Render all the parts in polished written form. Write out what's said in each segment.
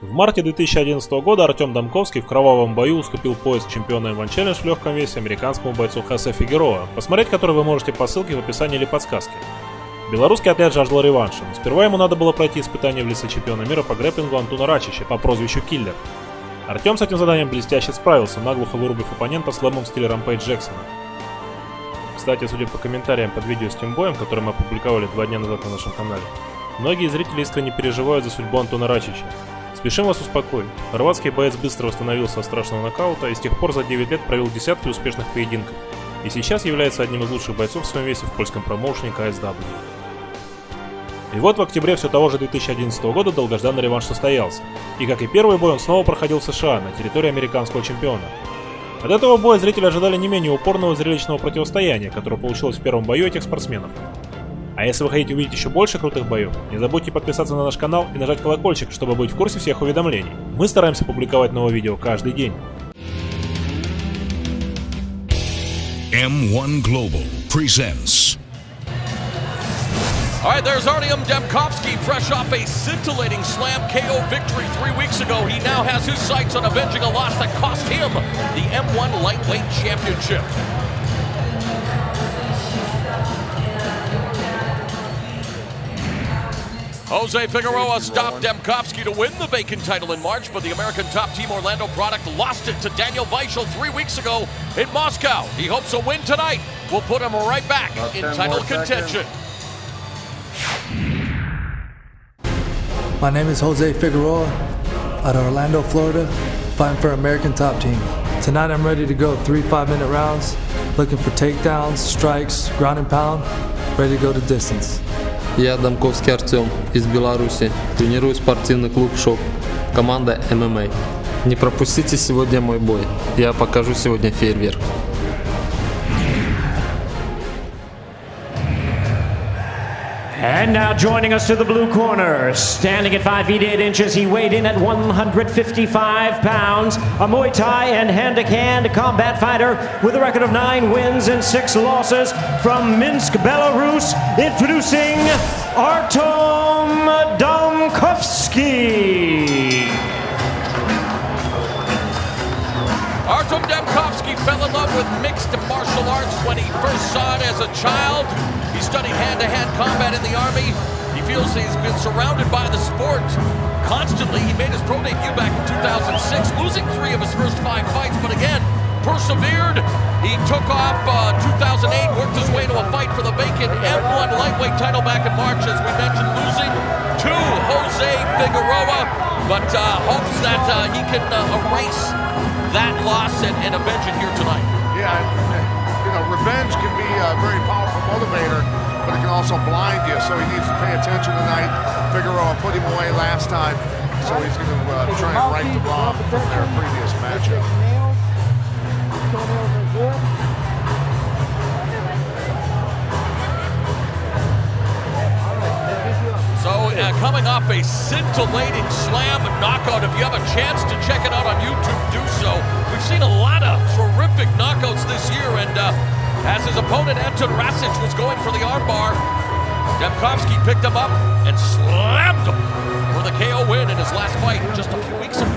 В марте 2011 года Артем Домковский в кровавом бою уступил пояс чемпиона M1 Challenge в легком весе американскому бойцу Хосе Фигероа, посмотреть который вы можете по ссылке в описании или подсказке. Белорусский атлет жаждал реванша, но сперва ему надо было пройти испытание в лице чемпиона мира по грэпплингу Антона Рачича по прозвищу Киллер. Артем с этим заданием блестяще справился, наглухо вырубив оппонента слэмом в стиле Рампейдж Джексона. Кстати, судя по комментариям под видео с тем боем, который мы опубликовали 2 дня назад на нашем канале, многие зрители искренне переживают за судьбу Антона Рачича. Спешим вас успокоить. Хорватский боец быстро восстановился от страшного нокаута и с тех пор за 9 лет провел десятки успешных поединков. И сейчас является одним из лучших бойцов в своем весе в польском промоушене KSW. И вот в октябре все того же 2011 года долгожданный реванш состоялся. И как и первый бой, он снова проходил в США, на территории американского чемпиона. От этого боя зрители ожидали не менее упорного зрелищного противостояния, которое получилось в первом бою этих спортсменов. А если вы хотите увидеть еще больше крутых боев, не забудьте подписаться на наш канал и нажать колокольчик, чтобы быть в курсе всех уведомлений. Мы стараемся публиковать новые видео каждый день. M1 Global presents. All right, there's Artyom Demkovsky, fresh off a scintillating slam KO victory 3 weeks ago. He now has his sights on avenging a loss that cost him the M1 Lightweight Championship. Jose Figueroa stopped Demkovsky to win the vacant title in March, but the American top team Orlando product lost it to Daniel Weichel 3 weeks ago in Moscow. He hopes a win tonight will put him right back in title contention. My name is Jose Figueroa out of Orlando, Florida, fighting for American top team. Tonight I'm ready to go 3 5-minute rounds, looking for takedowns, strikes, ground and pound, ready to go the distance. Я Домковский Артем из Беларуси, тренирую спортивный клуб «Шок», команда ММА. Не пропустите сегодня мой бой, я покажу сегодня фейерверк. And now joining us to the blue corner, standing at 5 feet 8 inches, he weighed in at 155 pounds, a Muay Thai and hand-to-hand combat fighter with a record of 9 wins and 6 losses from Minsk, Belarus, introducing Artyom Domkovsky. Artyom Demkovsky fell in love with mixed martial arts when he first saw it as a child. He studied hand-to-hand combat in the Army. He feels he's been surrounded by the sport constantly. He made his pro debut back in 2006, losing 3 of his first 5 fights, but again, persevered. He took off 2008, worked his way to a fight for the vacant M1 lightweight title back in March, as we mentioned, losing to Jose Figueroa, but hopes that he can erase that loss and avenge it here tonight. Yeah, you know, revenge can be a very powerful motivator, but it can also blind you, so he needs to pay attention tonight. Figueroa put him away last time, so he's going to try and right the wrong from their previous matchup. So coming off a scintillating slam knockout, if you have a chance to check it out on YouTube, do so. We've seen a lot of terrific knockouts this year, and as his opponent Anton Rasic was going for the armbar, Demkovsky picked him up and slammed him for the KO win in his last fight just a few weeks ago.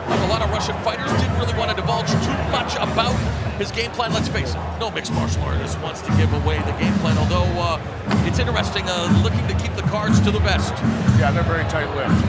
Like a lot of Russian fighters, didn't really want to divulge too much about his game plan. Let's face it, no mixed martial artist wants to give away the game plan, although it's interesting, looking to keep the cards to the best. Yeah, they're very tight-lipped.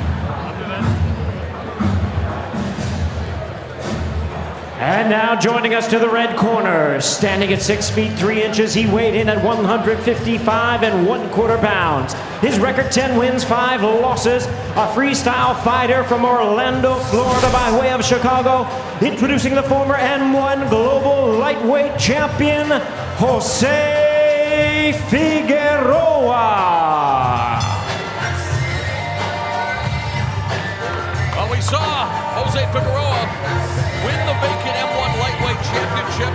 And now joining us to the red corner, standing at 6 feet 3 inches, he weighed in at 155 1/4 pounds. His record 10 wins, 5 losses, a freestyle fighter from Orlando, Florida by way of Chicago, introducing the former M1 Global Lightweight Champion, Jose Figueroa. Well, we saw Jose Figueroa win the vacant M1 Lightweight Championship.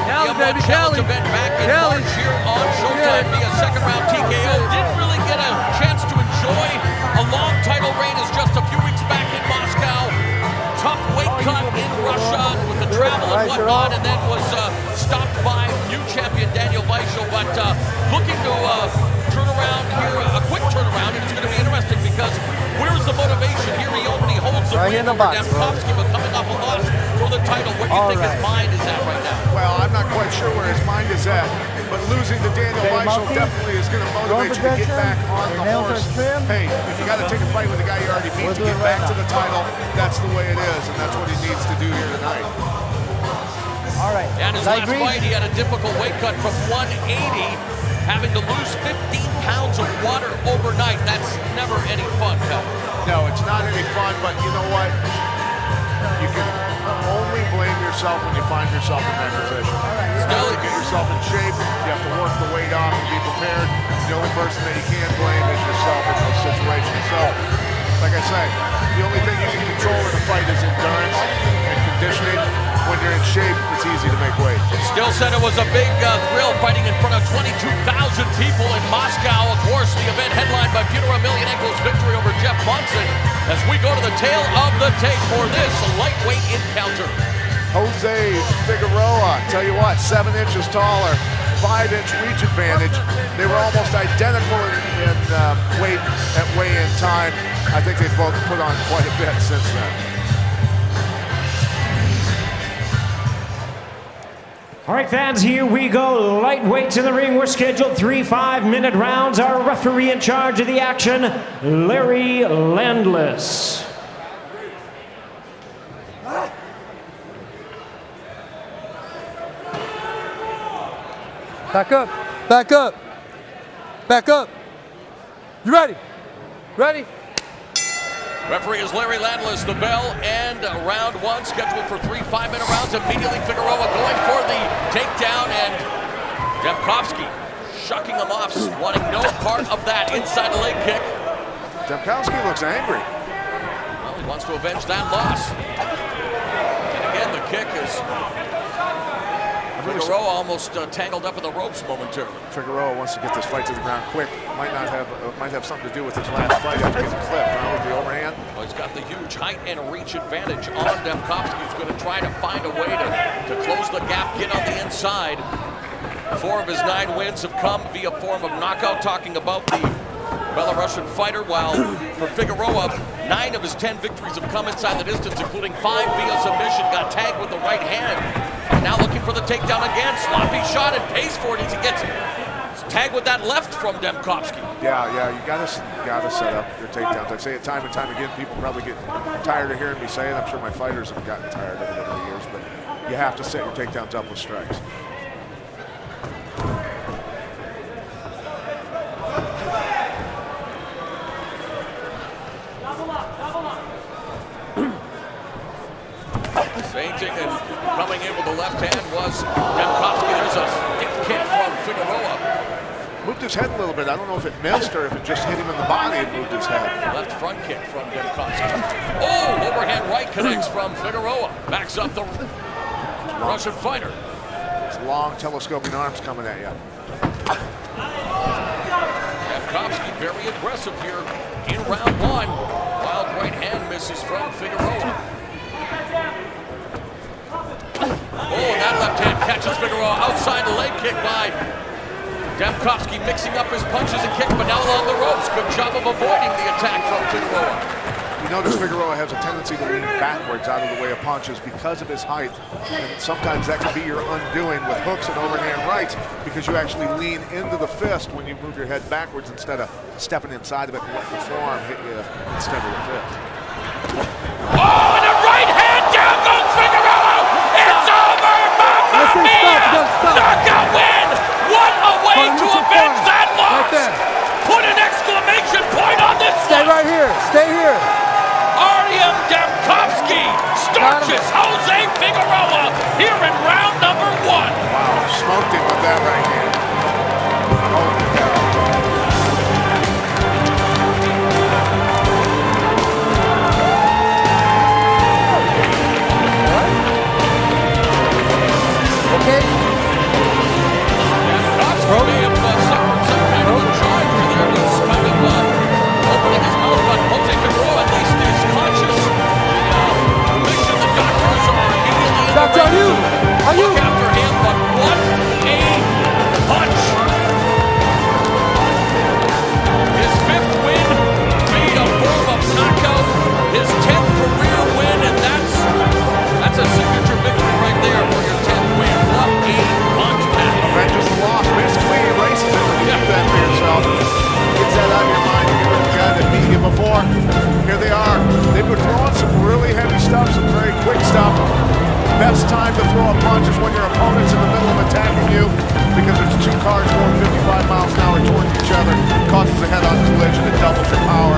The M1 Challenge event back in March here on Showtime via second-round TKO. Didn't really get a chance to enjoy a long title reign as just a few weeks back in Moscow. Tough weight cut in Russia with the travel and whatnot, and then was stopped by new champion Daniel Weichel. But looking to turn around here, a quick turnaround in his win over Demkowski, but coming off a loss for the title. Where do you think his mind is at right now? Well, I'm not quite sure where his mind is at, but losing to Daniel Weichel definitely is going to motivate you to get back on the horse. Hey, if you got to take a fight with a guy you already beat to get back to the title, that's the way it is, and that's what he needs to do here tonight. All right. And his last fight, he had a difficult weight cut from 180, having to lose 15 pounds of water overnight. That's never any fun, Cal. No, it's not any fun, but you know what? You can only blame yourself when you find yourself in that position. You have to get yourself in shape, you have to work the weight off and be prepared. The only person that you can blame is yourself in those situations. So, like I say, the only thing you can control in a fight is endurance and conditioning. When you're in shape, it's easy to make weight. Still said it was a big thrill fighting in front of 22,000 people in Moscow. Of course, the event headlined by Fyodor Emelianenko's victory over Jeff Monson. As we go to the tail of the tape for this lightweight encounter. Jose Figueroa, tell you what, 7 inches taller, 5-inch reach advantage. They were almost identical in weight at weigh-in time. I think they've both put on quite a bit since then. All right, fans, here we go. Lightweights in the ring. We're scheduled 3 5-minute rounds. Our referee in charge of the action, Larry Landless. Back up, back up, back up. You ready? Ready? Referee is Larry Landless. The bell and round one scheduled for 3 5-minute rounds. Immediately Figueroa going for the takedown, and Demkowski shucking him off, wanting no part of that inside the leg kick. Demkowski looks angry. Well, he wants to avenge that loss. And again, the kick is Figueroa almost tangled up in the ropes momentarily. Figueroa wants to get this fight to the ground quick. Might have something to do with his last fight after getting clipped, with the overhand. Well, he's got the huge height and reach advantage on Demkowski. He's going to try to find a way to close the gap, get on the inside. 4 of his 9 wins have come via form of knockout, talking about the Belarusian fighter, while for Figueroa, 9 of his 10 victories have come inside the distance, including 5 via submission. Got tagged with the right hand. Now looking for the takedown again. Sloppy shot and pays for it as he gets tagged with that left from Demkowski. Yeah, you gotta set up your takedowns. I say it time and time again. People probably get tired of hearing me say it. I'm sure my fighters have gotten tired of it over the years, but you have to set your takedowns up with strikes. Feinting and coming in with the left hand was Demkowski. There's a stiff kick from Figueroa. Moved his head a little bit. I don't know if it missed or if it just hit him in the body and moved his head. Left front kick from Demkowski. Oh, overhand right connects from Figueroa. Backs up the Russian fighter. It's long telescoping arms coming at you. Demkowski very aggressive here in round one. Wild right hand misses from Figueroa. Oh, that left hand catches Figueroa outside the leg kick by Demkowski, mixing up his punches and kicks, but now along the ropes. Good job of avoiding the attack from Figueroa. You notice Figueroa has a tendency to lean backwards out of the way of punches because of his height. And sometimes that can be your undoing with hooks and overhand rights because you actually lean into the fist when you move your head backwards instead of stepping inside of it and let the forearm hit you instead of the fist. Oh, and a right hand down goes Figueroa! It's over! Mamma mia! Knockout win! What a way to avenge that loss! Put an exclamation point on this one! Stay right here. Stay here. Artem Demkowski starches Jose Figueroa here in round number 1. Wow, smoked him with that right hand. Holy cow. Okay. Demkowski may have suffered some kind of a charge there. He's kind of opening his mouth, but Jose Figueroa at least is conscious. Mission the doctors are immediately in the Doctor, are you? look after him, but what a punch are throwing some really heavy stuff, some very quick stuff. Best time to throw a punch is when your opponent's in the middle of attacking you, because it's two cars going 55 miles an hour towards each other, causes a head-on collision, it doubles your power.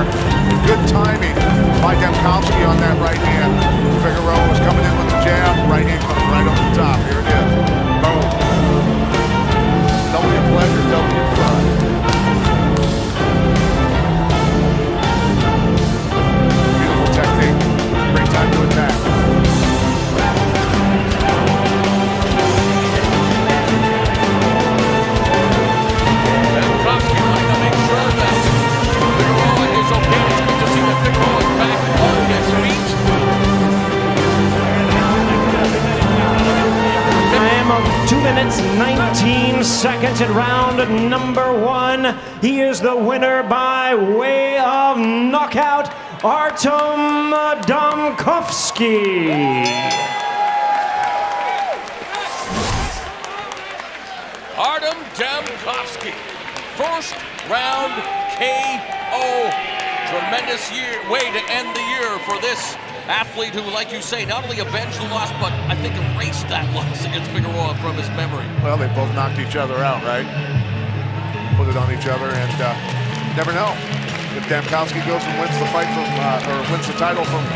Good timing by Demkowski on that right hand. Figueroa was coming in with the jab, right hand comes right over the top. Here it is. Boom. W pleasure, W fun. Beautiful technique. Great time to attack. Demkowski trying to make sure that Figueroa is okay. It's good to see that Figueroa is back on his feet. Time of 2 minutes 19 seconds in round number 1. He is the winner by way of knockout, Artem Demkowski. Artem Demkowski, first round KO. Tremendous way to end the year for this athlete who, like you say, not only avenged the loss, but I think erased that loss against Figueroa from his memory. Well, they both knocked each other out, right? Put it on each other, and never know. If Demkowski goes and wins the fight from, or wins the title from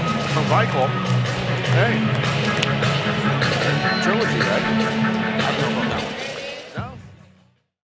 Michael, hey, trilogy, right?